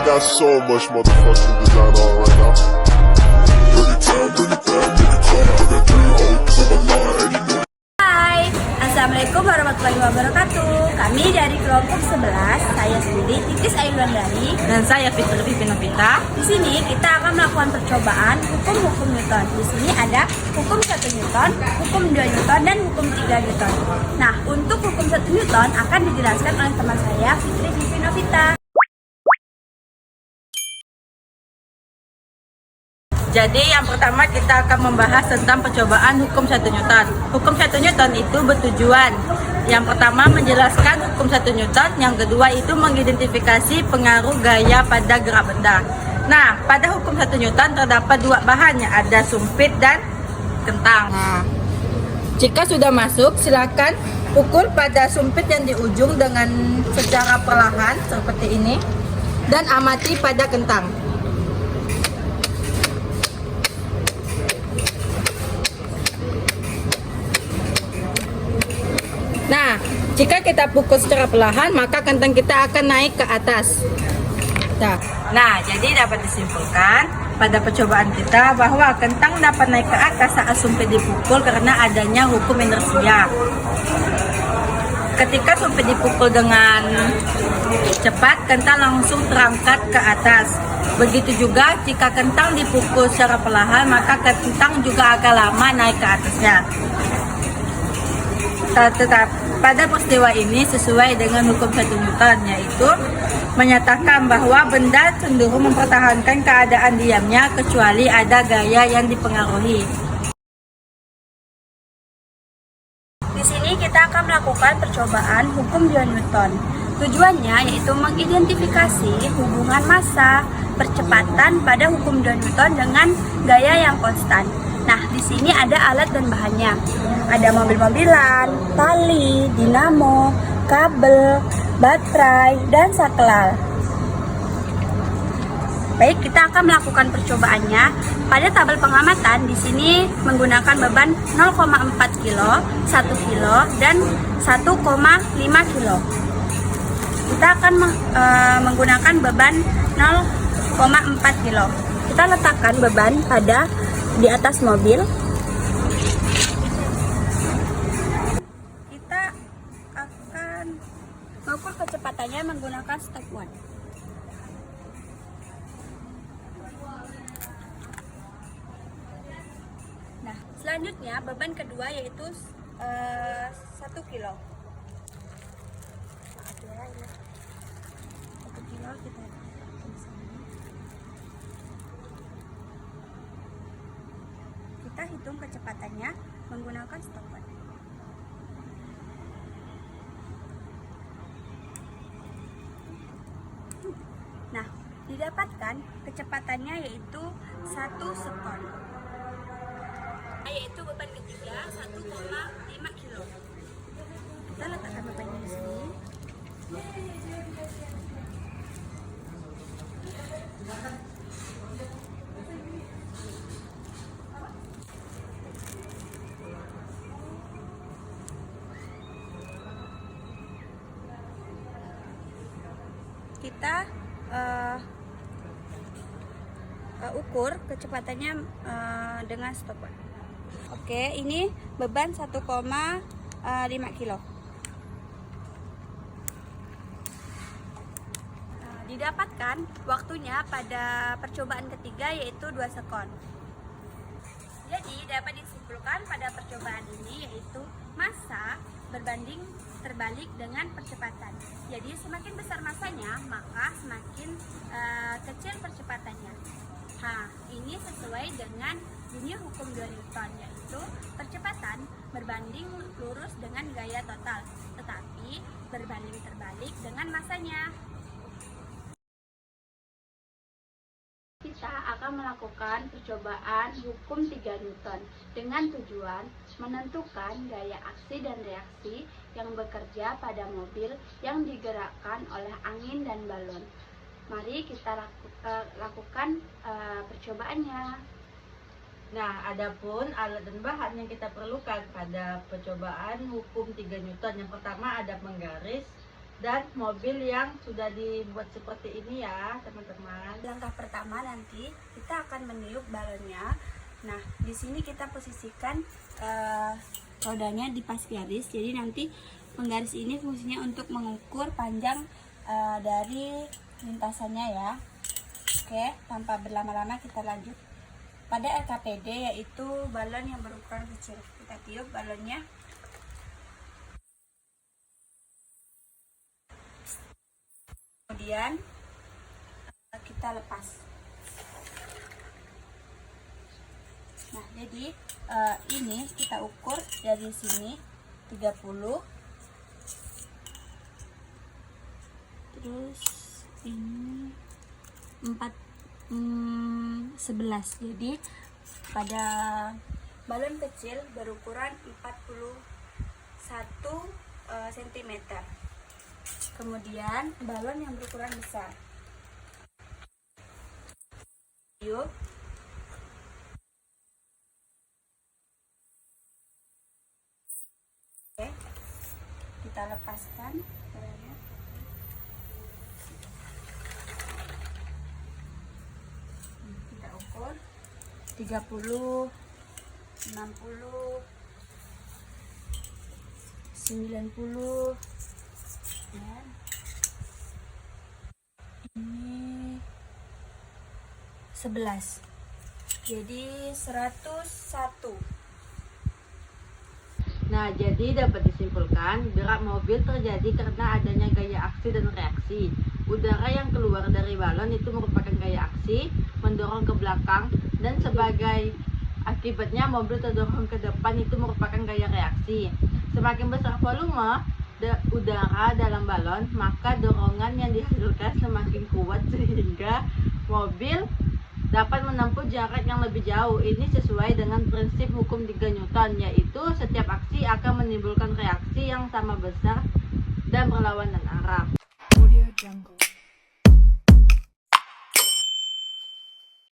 got so much motherfucking design on right now. Bring it down, bring it down, nigga, come. I got 3 hoes on my line, and you know. Hai, Assalamualaikum warahmatullahi wabarakatuh. Kami dari kelompok 11, saya sendiri Titis Ayulandari Dan saya Fitri Pinovita. Di sini kita akan melakukan percobaan hukum-hukum Newton. Di sini ada hukum 1 Newton, hukum 2 Newton, dan hukum 3 Newton. Nah, untuk hukum 1 Newton akan dijelaskan oleh teman saya Fitri Pinovita. Jadi yang pertama kita akan membahas tentang percobaan hukum 1 Newton. Hukum 1 Newton itu bertujuan yang pertama menjelaskan hukum 1 Newton, yang kedua itu mengidentifikasi pengaruh gaya pada gerak benda. Nah, pada hukum 1 Newton terdapat 2 bahan, yang ada sumpit dan kentang. Nah, jika sudah masuk, silakan pukul pada sumpit yang di ujung dengan secara perlahan seperti ini dan amati pada kentang. Nah, jika kita pukul secara perlahan, maka kentang kita akan naik ke atas. Nah, jadi dapat disimpulkan pada percobaan kita bahwa kentang dapat naik ke atas saat sumpit dipukul karena adanya hukum inersia. Ketika sumpit dipukul dengan cepat, kentang langsung terangkat ke atas. Begitu juga jika kentang dipukul secara perlahan, maka kentang juga agak lama naik ke atasnya. Tetap pada peristiwa ini sesuai dengan hukum 1 Newton, yaitu menyatakan bahwa benda cenderung mempertahankan keadaan diamnya kecuali ada gaya yang dipengaruhi. Di sini kita akan melakukan percobaan hukum 2 Newton. Tujuannya yaitu mengidentifikasi hubungan massa percepatan pada hukum 2 Newton dengan gaya yang konstan. Nah, di sini ada alat dan bahannya. Ada mobil-mobilan, tali, dinamo, kabel, baterai, dan saklar. Baik, kita akan melakukan percobaannya. Pada tabel pengamatan di sini menggunakan beban 0,4 kg, 1 kg, dan 1,5 kg. Kita akan menggunakan beban 0,4 kg. Kita letakkan beban pada di atas mobil. Kita akan mengukur kecepatannya menggunakan stopwatch. Nah, selanjutnya beban kedua yaitu 1 kilo. 1 kilo kita hitung kecepatannya menggunakan stopwatch. Nah, didapatkan kecepatannya yaitu 1 sekon, yaitu beban ketiga 1,5 kilo. Kita letakkan bebannya di sini. Kita ukur kecepatannya dengan stopwatch. Oke, ini beban 1,5 kilo. Didapatkan waktunya pada percobaan ketiga yaitu 2 sekon. Jadi dapat disimpulkan pada percobaan ini yaitu massa berbanding terbalik dengan percepatan. Jadi semakin besar massanya maka semakin kecil percepatannya. Nah, ini sesuai dengan bunyi hukum 2 Newton, yaitu percepatan berbanding lurus dengan gaya total, tetapi berbanding terbalik dengan massanya. Kita akan melakukan percobaan hukum 3 Newton dengan tujuan menentukan gaya aksi dan reaksi yang bekerja pada mobil yang digerakkan oleh angin dan balon. Mari kita lakukan percobaannya. Nah, adapun alat dan bahan yang kita perlukan pada percobaan hukum 3 Newton, yang pertama ada penggaris, dan mobil yang sudah dibuat seperti ini ya teman-teman. Langkah pertama nanti kita akan meniup balonnya. Nah, di sini kita posisikan rodanya di pas garis. Jadi nanti penggaris ini fungsinya untuk mengukur panjang dari lintasannya ya. Oke, tanpa berlama-lama kita lanjut pada RKPD, yaitu balon yang berukuran kecil. Kita tiup balonnya. Kemudian kita lepas. Nah, jadi ini kita ukur dari sini 30. Terus ini 11. Jadi pada balon kecil berukuran 41 cm. Kemudian balon yang berukuran besar. Yuk. Oke. Kita lepaskan caranya. Kita ukur 30, 60, 90. Ya. Ini 11. Jadi 101. Nah, jadi dapat disimpulkan gerak mobil terjadi karena adanya gaya aksi dan reaksi. Udara yang keluar dari balon itu merupakan gaya aksi, mendorong ke belakang, dan sebagai akibatnya mobil terdorong ke depan itu merupakan gaya reaksi. Semakin besar volume udara dalam balon, maka dorongan yang dihasilkan semakin kuat sehingga mobil dapat menempuh jarak yang lebih jauh. Ini sesuai dengan prinsip hukum 3 Newton, yaitu setiap aksi akan menimbulkan reaksi yang sama besar dan berlawanan arah.